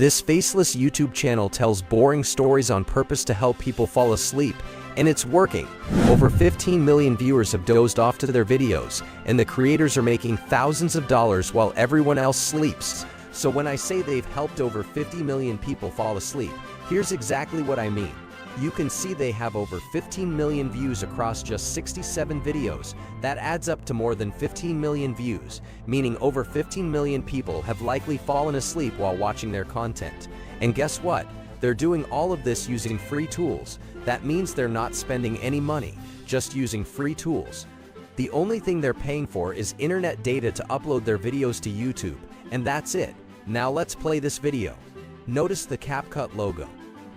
This faceless YouTube channel tells boring stories on purpose to help people fall asleep, and it's working. Over 15 million viewers have dozed off to their videos, and the creators are making thousands of dollars while everyone else sleeps. So when I say they've helped over 50 million people fall asleep, here's exactly what I mean. You can see they have over 15 million views across just 67 videos. That adds up to more than 15 million views, meaning over 15 million people have likely fallen asleep while watching their content. And guess what? They're doing all of this using free tools. That means they're not spending any money, just using free tools. The only thing they're paying for is internet data to upload their videos to YouTube, and that's it. Now let's play this video. Notice the CapCut logo.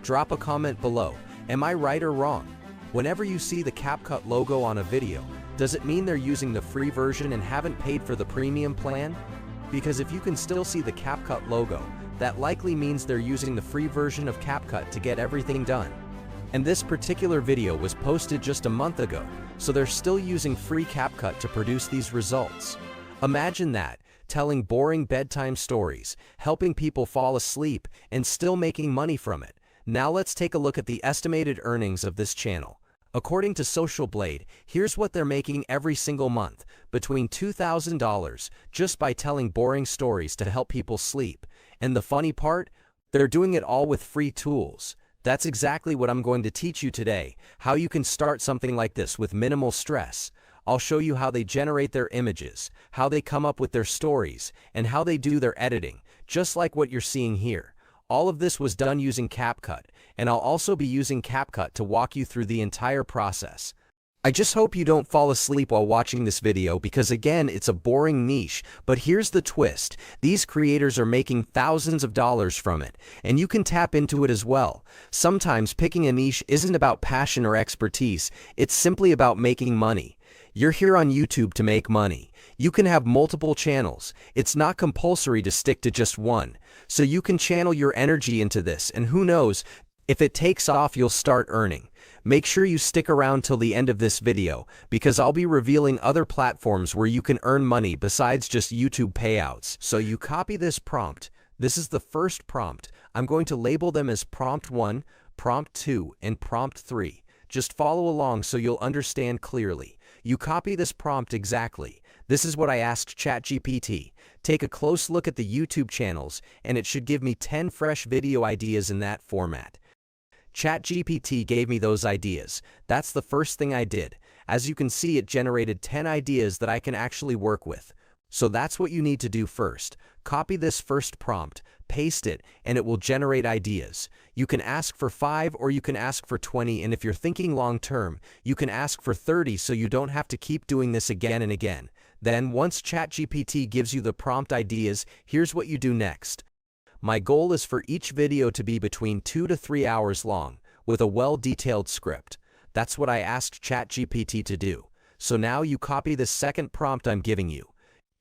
Drop a comment below. Am I right or wrong? Whenever you see the CapCut logo on a video, does it mean they're using the free version and haven't paid for the premium plan? Because if you can still see the CapCut logo, that likely means they're using the free version of CapCut to get everything done. And this particular video was posted just a month ago, so they're still using free CapCut to produce these results. Imagine that, telling boring bedtime stories, helping people fall asleep, and still making money from it. Now let's take a look at the estimated earnings of this channel. According to Social Blade, here's what they're making every single month, between $2,000 just by telling boring stories to help people sleep. And the funny part? They're doing it all with free tools. That's exactly what I'm going to teach you today, how you can start something like this with minimal stress. I'll show you how they generate their images, how they come up with their stories, and how they do their editing, just like what you're seeing here. All of this was done using CapCut, and I'll also be using CapCut to walk you through the entire process. I just hope you don't fall asleep while watching this video because again, it's a boring niche, but here's the twist. These creators are making thousands of dollars from it, and you can tap into it as well. Sometimes picking a niche isn't about passion or expertise, it's simply about making money. You're here on YouTube to make money. You can have multiple channels. It's not compulsory to stick to just one. So you can channel your energy into this, and who knows, if it takes off, you'll start earning. Make sure you stick around till the end of this video, because I'll be revealing other platforms where you can earn money besides just YouTube payouts. So you copy this prompt. This is the first prompt. I'm going to label them as prompt 1, prompt 2, and prompt 3. Just follow along so you'll understand clearly. You copy this prompt exactly. This is what I asked ChatGPT. Take a close look at the YouTube channels, and it should give me 10 fresh video ideas in that format. ChatGPT gave me those ideas. That's the first thing I did. As you can see, it generated 10 ideas that I can actually work with. So that's what you need to do first. Copy this first prompt, paste it, and it will generate ideas. You can ask for 5 or you can ask for 20, and if you're thinking long term, you can ask for 30 so you don't have to keep doing this again and again. Then once ChatGPT gives you the prompt ideas, here's what you do next. My goal is for each video to be between 2 to 3 hours long, with a well-detailed script. That's what I asked ChatGPT to do. So now you copy this second prompt I'm giving you.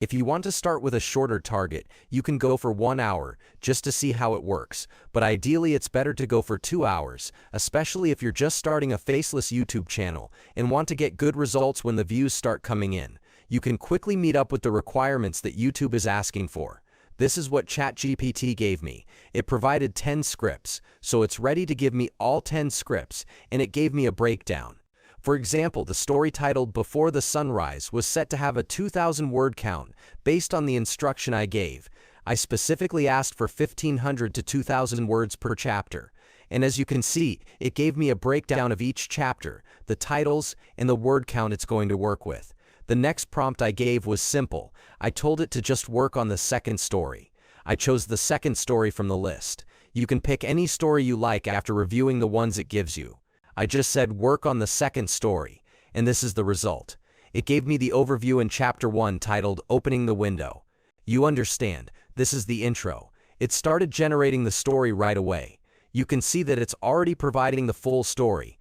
If you want to start with a shorter target, you can go for 1 hour, just to see how it works. But ideally it's better to go for 2 hours, especially if you're just starting a faceless YouTube channel and want to get good results when the views start coming in. You can quickly meet up with the requirements that YouTube is asking for. This is what ChatGPT gave me. It provided 10 scripts, so it's ready to give me all 10 scripts, and it gave me a breakdown. For example, the story titled Before the Sunrise was set to have a 2,000 word count based on the instruction I gave. I specifically asked for 1,500 to 2,000 words per chapter. And as you can see, it gave me a breakdown of each chapter, the titles, and the word count it's going to work with. The next prompt I gave was simple. I told it to just work on the second story. I chose the second story from the list. You can pick any story you like after reviewing the ones it gives you. I just said work on the second story, and this is the result. It gave me the overview in chapter 1 titled Opening the Window. You understand, this is the intro. It started generating the story right away. You can see that it's already providing the full story.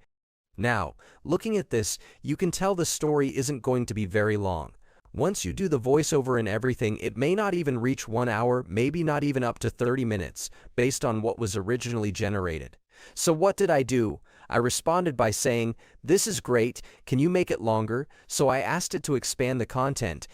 Now, looking at this, you can tell the story isn't going to be very long. Once you do the voiceover and everything, it may not even reach 1 hour, maybe not even up to 30 minutes, based on what was originally generated. So what did I do? I responded by saying, "This is great, can you make it longer?" So I asked it to expand the content.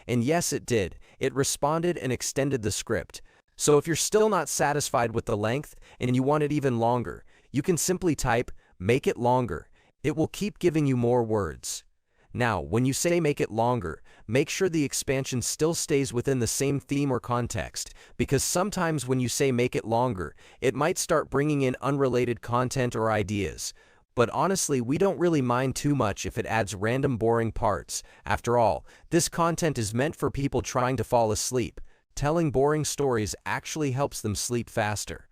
And yes, it did. It responded and extended the script. So if you're still not satisfied with the length and you want it even longer, you can simply type, "Make it longer." It will keep giving you more words. Now, when you say make it longer, make sure the expansion still stays within the same theme or context, because sometimes when you say make it longer, it might start bringing in unrelated content or ideas. But honestly, we don't really mind too much if it adds random boring parts. After all, this content is meant for people trying to fall asleep. Telling boring stories actually helps them sleep faster.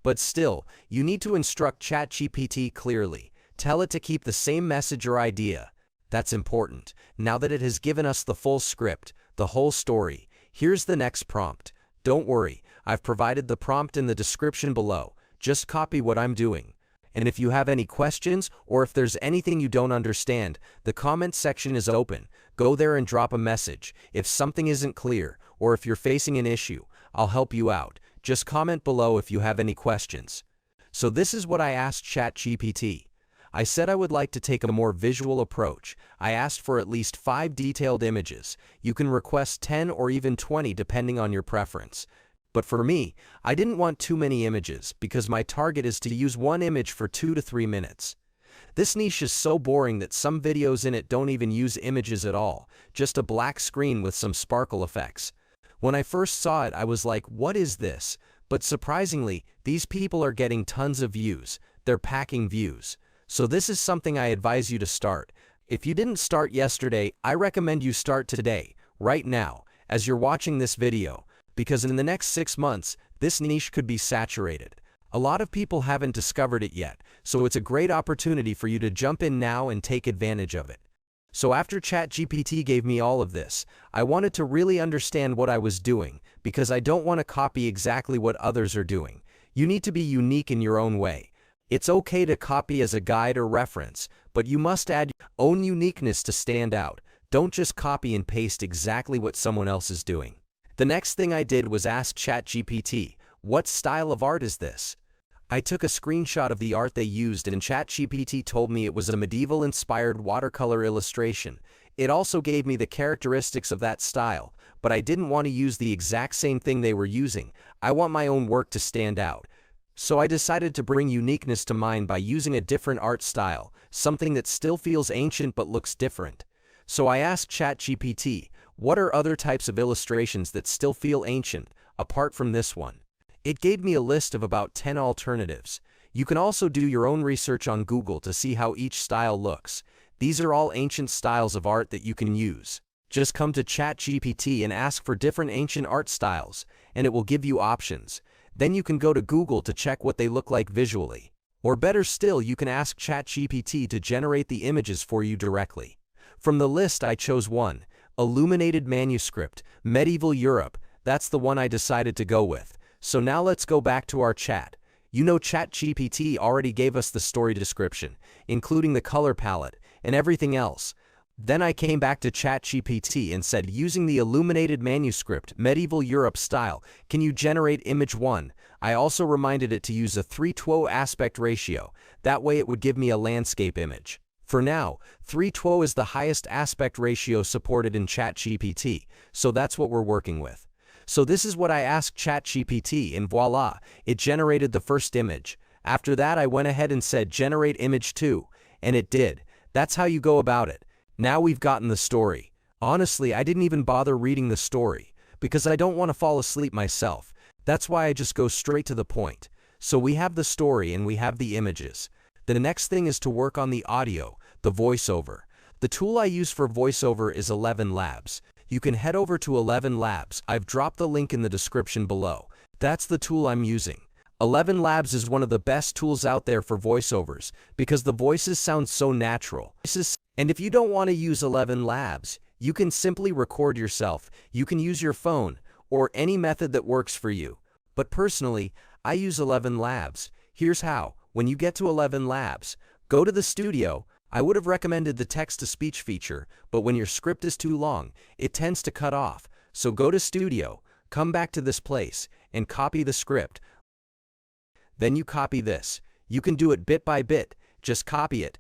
But still, you need to instruct ChatGPT clearly. Tell it to keep the same message or idea. That's important. Now that it has given us the full script, the whole story, here's the next prompt. Don't worry, I've provided the prompt in the description below. Just copy what I'm doing. And if you have any questions, or if there's anything you don't understand, the comment section is open. Go there and drop a message. If something isn't clear, or if you're facing an issue, I'll help you out. Just comment below if you have any questions. So this is what I asked ChatGPT. I said I would like to take a more visual approach. I asked for at least 5 detailed images. You can request 10 or even 20 depending on your preference. But for me, I didn't want too many images because my target is to use one image for 2 to 3 minutes. This niche is so boring that some videos in it don't even use images at all, just a black screen with some sparkle effects. When I first saw it, I was like, what is this? But surprisingly, these people are getting tons of views. They're packing views. So this is something I advise you to start. If you didn't start yesterday, I recommend you start today, right now, as you're watching this video, because in the next 6 months, this niche could be saturated. A lot of people haven't discovered it yet, so it's a great opportunity for you to jump in now and take advantage of it. So after ChatGPT gave me all of this, I wanted to really understand what I was doing, because I don't want to copy exactly what others are doing. You need to be unique in your own way. It's okay to copy as a guide or reference, but you must add your own uniqueness to stand out. Don't just copy and paste exactly what someone else is doing. The next thing I did was ask ChatGPT, what style of art is this? I took a screenshot of the art they used and ChatGPT told me it was a medieval-inspired watercolor illustration. It also gave me the characteristics of that style, but I didn't want to use the exact same thing they were using. I want my own work to stand out. So I decided to bring uniqueness to mine by using a different art style, something that still feels ancient but looks different. So I asked ChatGPT, what are other types of illustrations that still feel ancient, apart from this one? It gave me a list of about 10 alternatives. You can also do your own research on Google to see how each style looks. These are all ancient styles of art that you can use. Just come to ChatGPT and ask for different ancient art styles, and it will give you options. Then you can go to Google to check what they look like visually. Or better still, you can ask ChatGPT to generate the images for you directly. From the list I chose one, Illuminated Manuscript, Medieval Europe. That's the one I decided to go with. So now let's go back to our chat. You know ChatGPT already gave us the story description, including the color palette, and everything else. Then I came back to ChatGPT and said, using the Illuminated Manuscript, Medieval Europe style, can you generate image 1? I also reminded it to use a 3:2 aspect ratio. That way it would give me a landscape image. For now, 3:2 is the highest aspect ratio supported in ChatGPT, so that's what we're working with. So this is what I asked ChatGPT, and voila, it generated the first image. After that I went ahead and said generate image 2, and it did. That's how you go about it. Now we've gotten the story. Honestly, I didn't even bother reading the story, because I don't want to fall asleep myself. That's why I just go straight to the point. So we have the story and we have the images. The next thing is to work on the audio, the voiceover. The tool I use for voiceover is ElevenLabs. You can head over to ElevenLabs. I've dropped the link in the description below. That's the tool I'm using. ElevenLabs is one of the best tools out there for voiceovers because the voices sound so natural. And if you don't want to use ElevenLabs, you can simply record yourself. You can use your phone or any method that works for you. But personally, I use ElevenLabs. Here's how. When you get to ElevenLabs, go to the studio. I would have recommended the text-to-speech feature, but when your script is too long, it tends to cut off. So go to studio, come back to this place, and copy the script. Then you copy this. You can do it bit by bit. Just copy it.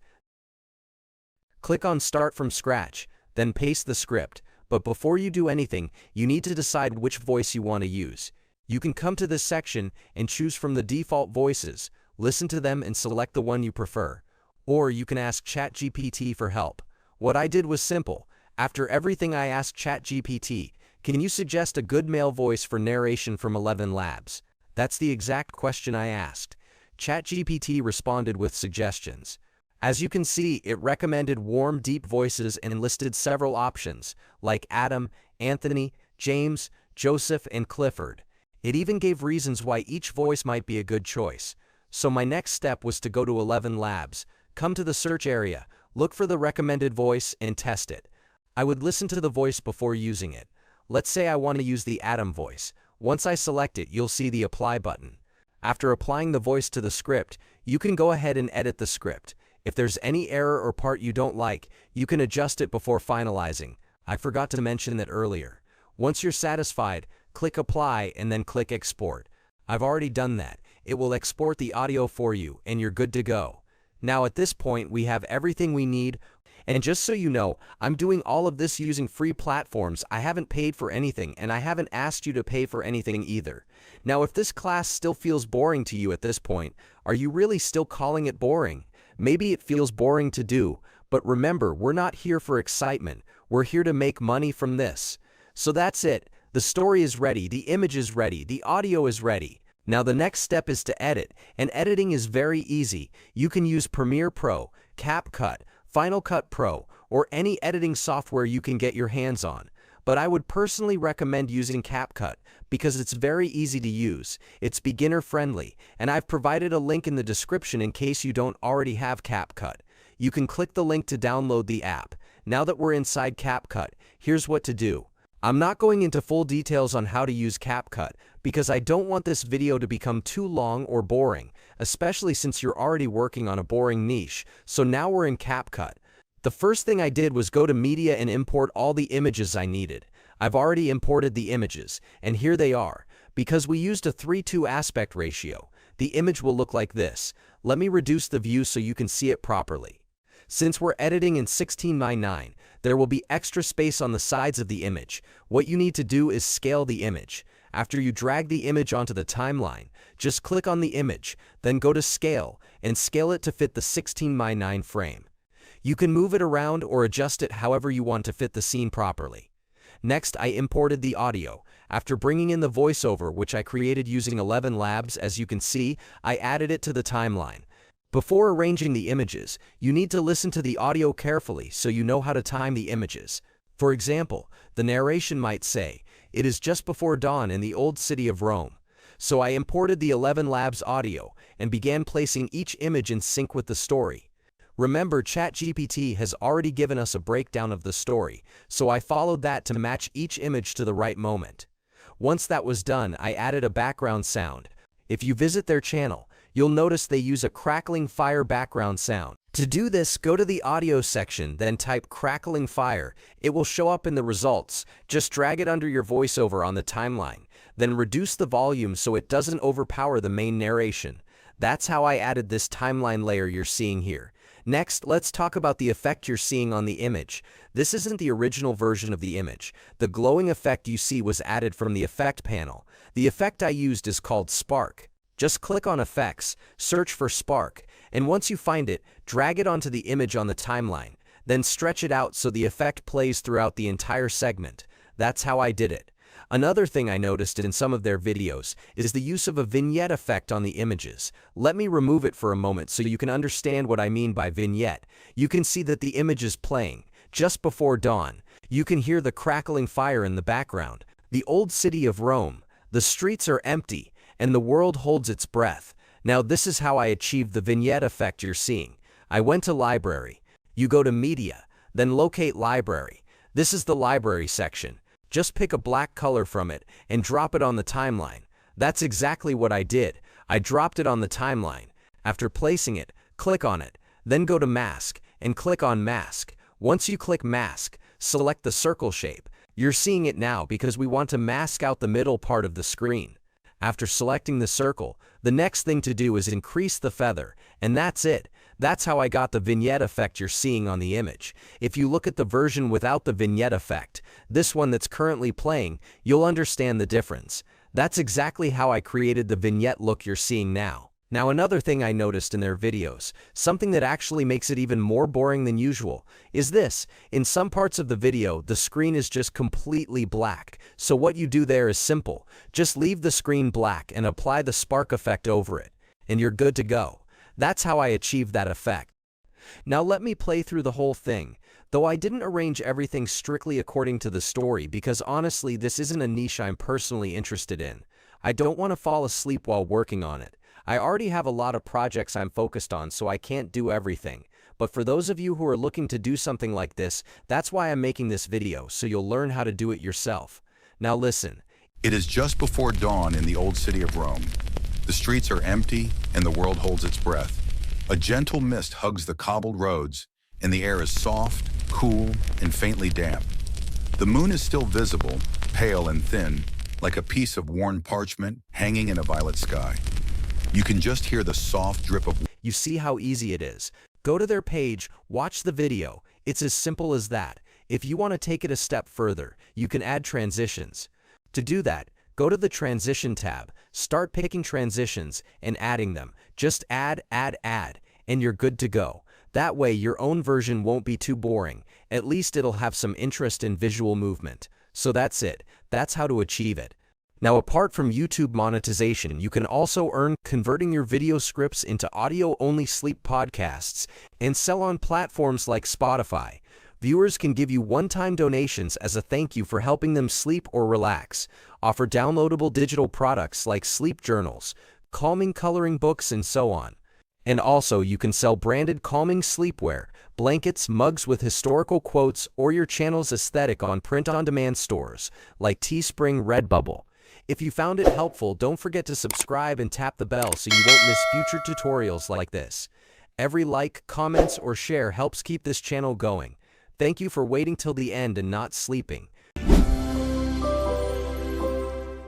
Click on Start from Scratch, then paste the script. But before you do anything, you need to decide which voice you want to use. You can come to this section and choose from the default voices, listen to them and select the one you prefer. Or you can ask ChatGPT for help. What I did was simple. After everything I asked ChatGPT, can you suggest a good male voice for narration from ElevenLabs? That's the exact question I asked. ChatGPT responded with suggestions. As you can see, it recommended warm, deep voices and listed several options, like Adam, Anthony, James, Joseph, and Clifford. It even gave reasons why each voice might be a good choice. So my next step was to go to ElevenLabs, come to the search area, look for the recommended voice, and test it. I would listen to the voice before using it. Let's say I want to use the Adam voice. Once I select it, you'll see the Apply button. After applying the voice to the script, you can go ahead and edit the script. If there's any error or part you don't like, you can adjust it before finalizing. I forgot to mention that earlier. Once you're satisfied, click Apply and then click Export. I've already done that. It will export the audio for you and you're good to go. Now at this point we have everything we need. And just so you know, I'm doing all of this using free platforms. I haven't paid for anything and I haven't asked you to pay for anything either. Now if this class still feels boring to you at this point, are you really still calling it boring? Maybe it feels boring to do, but remember, we're not here for excitement. We're here to make money from this. So that's it. The story is ready, the image is ready, the audio is ready. Now the next step is to edit, and editing is very easy. You can use Premiere Pro, CapCut, Final Cut Pro, or any editing software you can get your hands on. But I would personally recommend using CapCut because it's very easy to use, it's beginner friendly, and I've provided a link in the description in case you don't already have CapCut. You can click the link to download the app. Now that we're inside CapCut, here's what to do. I'm not going into full details on how to use CapCut because I don't want this video to become too long or boring, especially since you're already working on a boring niche. So now we're in CapCut. The first thing I did was go to Media and import all the images I needed. I've already imported the images, and here they are. Because we used a 3:2 aspect ratio, the image will look like this. Let me reduce the view so you can see it properly. Since we're editing in 16:9, there will be extra space on the sides of the image. What you need to do is scale the image. After you drag the image onto the timeline, just click on the image, then go to Scale, and scale it to fit the 16:9 frame. You can move it around or adjust it however you want to fit the scene properly. Next, I imported the audio. After bringing in the voiceover, which I created using ElevenLabs, as you can see, I added it to the timeline. Before arranging the images, you need to listen to the audio carefully so you know how to time the images. For example, the narration might say, "It is just before dawn in the old city of Rome." So I imported the ElevenLabs audio and began placing each image in sync with the story. Remember, ChatGPT has already given us a breakdown of the story, so I followed that to match each image to the right moment. Once that was done, I added a background sound. If you visit their channel, you'll notice they use a crackling fire background sound. To do this, go to the audio section, then type crackling fire. It will show up in the results. Just drag it under your voiceover on the timeline, then reduce the volume so it doesn't overpower the main narration. That's how I added this timeline layer you're seeing here. Next, let's talk about the effect you're seeing on the image. This isn't the original version of the image. The glowing effect you see was added from the effect panel. The effect I used is called Spark. Just click on Effects, search for Spark, and once you find it, drag it onto the image on the timeline. Then stretch it out so the effect plays throughout the entire segment. That's how I did it. Another thing I noticed in some of their videos is the use of a vignette effect on the images. Let me remove it for a moment so you can understand what I mean by vignette. You can see that the image is playing just before dawn. You can hear the crackling fire in the background. The old city of Rome. The streets are empty, and the world holds its breath. Now this is how I achieved the vignette effect you're seeing. I went to Library. You go to Media, then locate Library. This is the Library section. Just pick a black color from it and drop it on the timeline. That's exactly what I did. I dropped it on the timeline. After placing it, click on it, then go to Mask and click on Mask. Once you click Mask, select the circle shape. You're seeing it now because we want to mask out the middle part of the screen. After selecting the circle, the next thing to do is increase the feather, and that's it. That's how I got the vignette effect you're seeing on the image. If you look at the version without the vignette effect, this one that's currently playing, you'll understand the difference. That's exactly how I created the vignette look you're seeing now. Now another thing I noticed in their videos, something that actually makes it even more boring than usual, is this. In some parts of the video, the screen is just completely black. So what you do there is simple. Just leave the screen black and apply the spark effect over it, and you're good to go. That's how I achieved that effect. Now let me play through the whole thing, though I didn't arrange everything strictly according to the story because honestly this isn't a niche I'm personally interested in. I don't want to fall asleep while working on it. I already have a lot of projects I'm focused on, so I can't do everything. But for those of you who are looking to do something like this, that's why I'm making this video, so you'll learn how to do it yourself. Now listen. It is just before dawn in the old city of Rome. The streets are empty and the world holds its breath. A gentle mist hugs the cobbled roads and the air is soft, cool, and faintly damp. The moon is still visible, pale and thin, like a piece of worn parchment hanging in a violet sky. You can just hear the soft drip of... You see how easy it is. Go to their page, watch the video. It's as simple as that. If you want to take it a step further, you can add transitions. To do that, go to the Transition tab, start picking transitions and adding them. Just add, and you're good to go. That way your own version won't be too boring. At least it'll have some interest in visual movement. So that's it. That's how to achieve it. Now, apart from YouTube monetization, you can also earn converting your video scripts into audio-only sleep podcasts and sell on platforms like Spotify. Viewers can give you one-time donations as a thank you for helping them sleep or relax. Offer downloadable digital products like sleep journals, calming coloring books, and so on. And also, you can sell branded calming sleepwear, blankets, mugs with historical quotes, or your channel's aesthetic on print-on-demand stores like Teespring, Redbubble. If you found it helpful, don't forget to subscribe and tap the bell so you won't miss future tutorials like this. Every like, comments, or share helps keep this channel going. Thank you for waiting till the end and not sleeping.